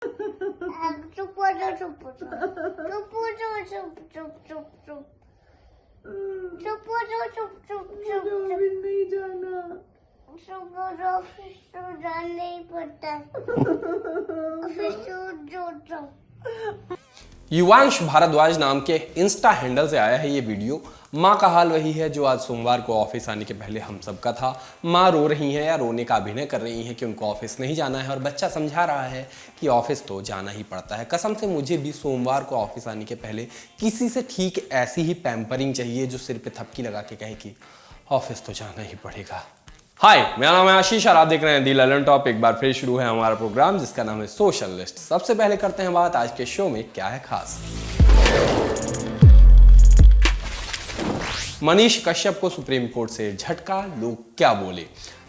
चुप हो जाओ, चुप हो जाओ, चुप हो जाओ, चुप चुप चुप चुप चुप हो जाओ, चुप चुप चुप ऑफिस नहीं जाना। चुप हो जाओ, ऑफिस तो जाना ही पड़ता है। ऑफिस तो जाओ। युवांश भारद्वाज नाम के इंस्टा हैंडल से आया है ये वीडियो। माँ का हाल वही है जो आज सोमवार को ऑफिस आने के पहले हम सबका था। माँ रो रही हैं या रोने का अभिनय कर रही हैं कि उनको ऑफिस नहीं जाना है और बच्चा समझा रहा है कि ऑफिस तो जाना ही पड़ता है। कसम से मुझे भी सोमवार को ऑफिस आने के पहले किसी से ठीक ऐसी ही पैम्परिंग चाहिए जो सिर पे थपकी लगा के कहे कि ऑफिस तो जाना ही पड़ेगा। हाय, मेरा नाम है आशीष और आप देख रहे हैं दी ललन टॉप। एक बार फिर शुरू है हमारा प्रोग्राम जिसका नाम है सोशल लिस्ट। सबसे पहले करते हैं बात आज के शो में क्या है खास। मनीष कश्यप को सुप्रीम कोर्ट से झटका, लोग क्या बोले।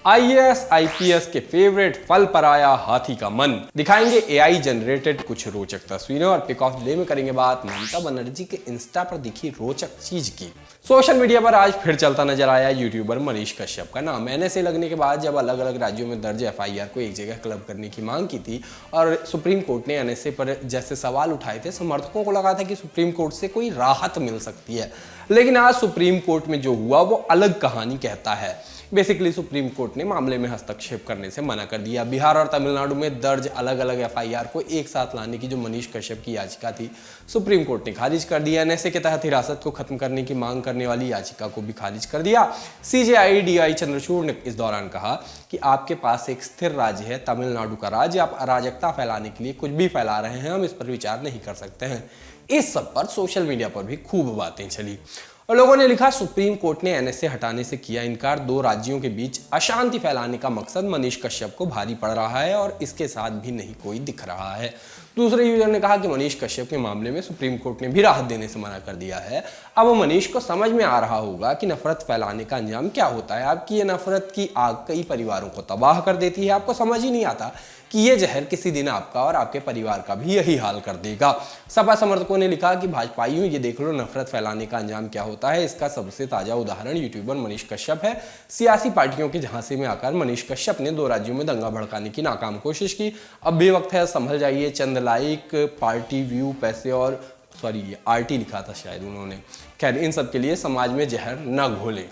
आईएएस आईपीएस के फेवरेट फल पर आया हाथी का मन। दिखाएंगे एआई जनरेटेड कुछ रोचक तस्वीरें और पिक ऑफ डे में करेंगे बात ममता बनर्जी के इंस्टा पर दिखी रोचक चीज की। सोशल मीडिया पर आज फिर चलता नजर आया यूट्यूबर मनीष कश्यप का नाम। एनएसए लगने के बाद जब अलग अलग राज्यों में दर्ज एफआईआर को एक जगह क्लब करने की मांग की थी और सुप्रीम कोर्ट ने एनएसए पर जैसे सवाल उठाए थे, समर्थकों को लगा था कि सुप्रीम कोर्ट से कोई राहत मिल सकती है। लेकिन आज सुप्रीम कोर्ट में जो हुआ वो अलग कहानी कहता है। बेसिकली सुप्रीम कोर्ट ने मामले में हस्तक्षेप करने से मना कर दिया। बिहार और तमिलनाडु में दर्ज अलग अलग एफआईआर को एक साथ लाने की जो मनीष कश्यप की याचिका थी, सुप्रीम कोर्ट ने खारिज कर दिया। एनएसए के तहत हिरासत को खत्म करने की मांग करने वाली याचिका को भी खारिज कर दिया। सीजेआई डीआई चंद्रचूड़ ने इस दौरान कहा कि आपके पास एक स्थिर राज्य है, तमिलनाडु का राज्य, आप अराजकता फैलाने के लिए कुछ भी फैला रहे हैं, हम इस पर विचार नहीं कर सकते हैं। इस सब पर सोशल मीडिया पर भी खूब बातें चली और लोगों ने लिखा, सुप्रीम कोर्ट ने एनएसए हटाने से किया इनकार। दो राज्यों के बीच अशांति फैलाने का मकसद मनीष कश्यप को भारी पड़ रहा है और इसके साथ भी नहीं कोई दिख रहा है। दूसरे यूजर ने कहा कि मनीष कश्यप के मामले में सुप्रीम कोर्ट ने भी राहत देने से मना कर दिया है। अब मनीष को समझ में आ रहा होगा कि नफरत फैलाने का अंजाम क्या होता है। आपकी ये नफरत की आग कई परिवारों को तबाह कर देती है। आपको समझ ही नहीं आता कि ये जहर किसी दिन आपका और आपके परिवार का भी यही हाल कर देगा। सपा समर्थकों ने लिखा कि भाजपाइयों, ये देख लो नफरत फैलाने का अंजाम क्या होता है। इसका सबसे ताजा उदाहरण यूट्यूबर मनीष कश्यप है। सियासी पार्टियों के झांसे में आकर मनीष कश्यप ने दो राज्यों में दंगा भड़काने की नाकाम कोशिश की। अब भी वक्त है, संभल जाइए। चंद लाइक, पार्टी व्यू, पैसे और ये आरटी लिखा था शायद उन्होंने। खैर, इन सब के लिए समाज में जहर न घोले।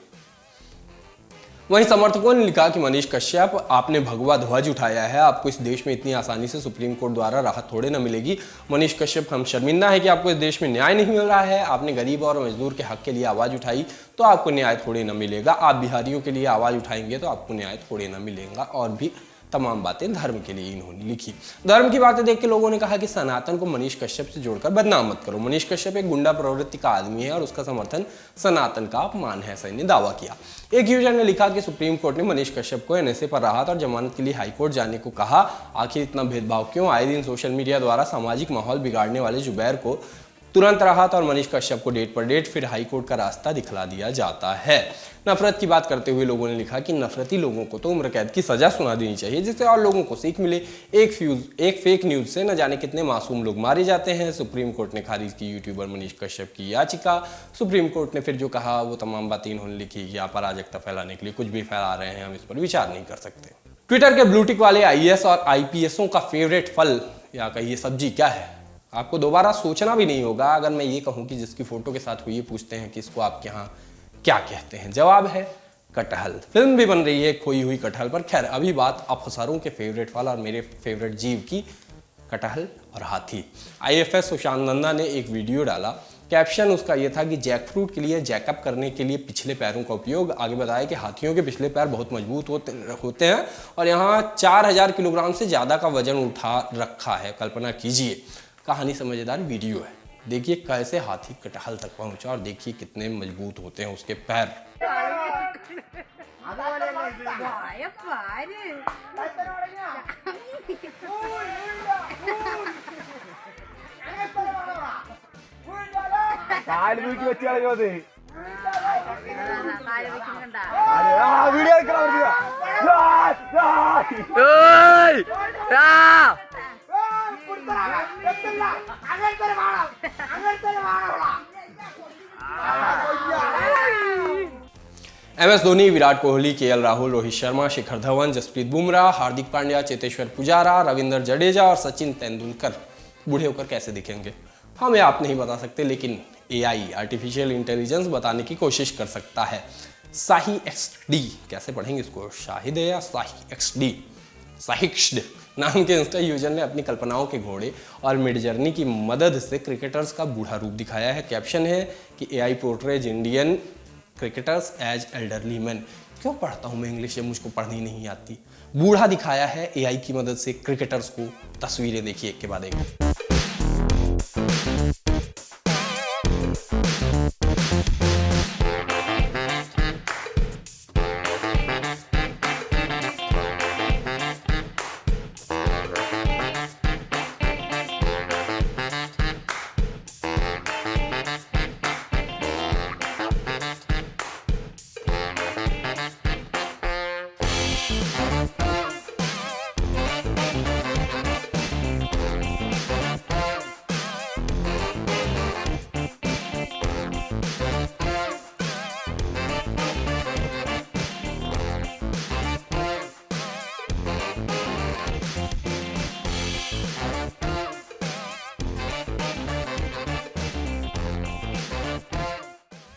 वहीं समर्थकों ने लिखा कि मनीष कश्यप, आपने भगवा ध्वज उठाया है, आपको इस देश में इतनी आसानी से सुप्रीम कोर्ट द्वारा राहत थोड़े न मिलेगी। मनीष कश्यप, हम शर्मिंदा है कि आपको इस देश में न्याय नहीं मिल रहा है। आपने गरीब और मजदूर के हक के लिए आवाज उठाई तो आपको न्याय थोड़े न मिलेगा। आप बिहारियों के लिए आवाज उठाएंगे तो आपको न्याय थोड़े न मिलेगा। और भी तमाम बातें धर्म के लिए इन्होंने लिखी। धर्म की बातें देख के लोगों ने कहा कि सनातन को मनीष कश्यप से जोड़कर बदनाम मत करो। मनीष कश्यप एक गुंडा प्रवृत्ति का आदमी है और उसका समर्थन सनातन का अपमान है, ऐसा ने दावा किया। एक यूजर ने लिखा कि सुप्रीम कोर्ट ने मनीष कश्यप को एनएसए पर राहत और जमानत के लिए हाईकोर्ट जाने को कहा। आखिर इतना भेदभाव क्यों? आए दिन सोशल मीडिया द्वारा सामाजिक माहौल बिगाड़ने वाले जुबैर को तुरंत राहत और मनीष कश्यप को डेट पर डेट फिर हाईकोर्ट का रास्ता दिखला दिया जाता है। नफरत की बात करते हुए लोगों ने लिखा कि नफरती लोगों को तो उम्र कैद की सजा सुना देनी चाहिए जिससे और लोगों को सीख मिले। एक फेक न्यूज से न जाने कितने मासूम लोग मारे जाते हैं। सुप्रीम कोर्ट ने खारिज की यूट्यूबर मनीष कश्यप की याचिका। सुप्रीम कोर्ट ने फिर जो कहा वो तमाम बातें इन्होंने लिखी कि आप अराजकता फैलाने के लिए कुछ भी फैला रहे हैं, हम इस पर विचार नहीं कर सकते। ट्विटर के ब्लूटिक वाले आईएएस और आईपीएसों का फेवरेट फल या कहिए सब्जी क्या है, आपको दोबारा सोचना भी नहीं होगा अगर मैं ये कहूं कि जिसकी फोटो के साथ हुई पूछते हैं कि इसको आपके यहाँ क्या कहते हैं, जवाब है कटहल। फिल्म भी बन रही है खोई हुई कटहल पर। खैर, अभी बात अफसरों के फेवरेट फल और मेरे फेवरेट जीव की, कटहल और हाथी। आईएफएस सुशांत नंदा ने एक वीडियो डाला। कैप्शन उसका ये था कि जैक फ्रूट के लिए जैकअप करने के लिए पिछले पैरों का उपयोग। आगे बताया कि हाथियों के पिछले पैर बहुत मजबूत होते हैं और यहाँ 4000 किलोग्राम से ज़्यादा का वजन उठा रखा है। कल्पना कीजिए। कहानी समझदार वीडियो है। देखिए कैसे हाथी कटहल तक पहुंचा और देखिए कितने मजबूत होते हैं उसके पैर। MS धोनी, विराट कोहली, KL राहुल, रोहित शर्मा, शिखर धवन, जसप्रीत बुमराह, हार्दिक पांड्या, चेतेश्वर पुजारा, रविंद्र जडेजा और सचिन तेंदुलकर बूढ़े होकर कैसे दिखेंगे हमें आप नहीं बता सकते, लेकिन AI आर्टिफिशियल इंटेलिजेंस बताने की कोशिश कर सकता है। शाही XD, कैसे पढ़ेंगे इसको, शाहिद है या शाही XD, शाहिक्ष्ड नाम के इंस्टा यूजर ने अपनी कल्पनाओं के घोड़े और मिडजर्नी की मदद से क्रिकेटर्स का बूढ़ा रूप दिखाया है। कैप्शन है कि AI portrays Indian cricketers as elderly man. क्यों पढ़ता हूँ मैं इंग्लिश जब मुझको पढ़नी नहीं आती। बूढ़ा दिखाया है AI की मदद से क्रिकेटर्स को। तस्वीरें देखिए एक के बाद एक।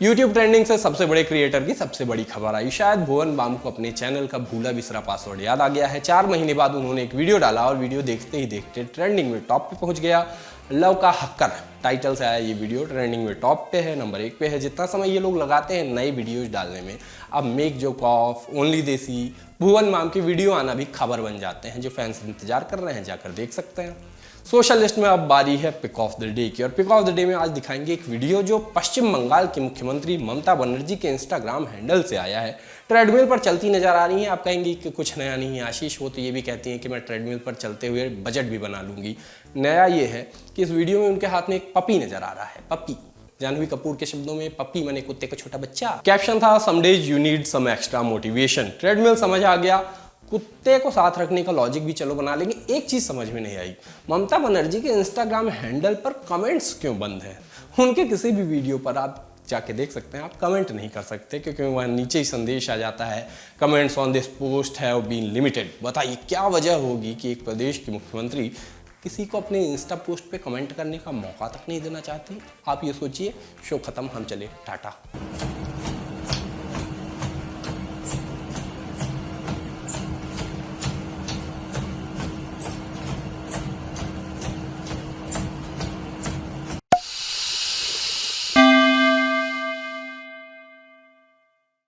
YouTube ट्रेंडिंग से सबसे बड़े क्रिएटर की सबसे बड़ी खबर आई। शायद भुवन बाम को अपने चैनल का भूला बिसरा पासवर्ड याद आ गया है। 4 महीने बाद उन्होंने एक वीडियो डाला और वीडियो देखते ही देखते ट्रेंडिंग में टॉप पे पहुंच गया। लव का हक्कर टाइटल से आया ये वीडियो ट्रेंडिंग में टॉप पे है, नंबर 1 पे है। जितना समय ये लोग लगाते हैं नए वीडियोज डालने में, अब मेक जोक ऑफ, ओनली देसी, भुवन बाम की वीडियो आना भी खबर बन जाते हैं। जो फैंस इंतजार कर रहे हैं जाकर देख सकते हैं। सोशल लिस्ट में अब बारी है पिक ऑफ द डे की, और पिक ऑफ द डे में आज दिखाएंगे एक वीडियो जो पश्चिम बंगाल की मुख्यमंत्री ममता बनर्जी के इंस्टाग्राम हैंडल से आया है। ट्रेडमिल पर चलती नजर आ रही हैं। आप कहेंगे कि कुछ नया नहीं है आशीष, वो तो ये भी कहती हैं कि मैं ट्रेडमिल पर चलते हुए बजट भी बना लूंगी। नया ये है कि इस वीडियो में उनके हाथ में एक पपी नजर आ रहा है। पपी, जानवी कपूर के शब्दों में पपी माने कुत्ते का छोटा बच्चा। कैप्शन था some days you need some extra motivation. Treadmill समझ आ गया, कुत्ते को साथ रखने का लॉजिक भी चलो बना लेंगे। एक चीज समझ में नहीं आई, ममता बनर्जी के इंस्टाग्राम हैंडल पर कमेंट्स क्यों बंद हैं? उनके किसी भी वीडियो पर आप जाके देख सकते हैं, आप कमेंट नहीं कर सकते क्योंकि वहाँ नीचे ही संदेश आ जाता है comments on this post have been limited. बताइए क्या वजह होगी कि एक प्रदेश की मुख्यमंत्री किसी को अपने इंस्टा पोस्ट पे कमेंट करने का मौका तक नहीं देना चाहती। आप ये सोचिए। शो खत्म, हम चले, टाटा।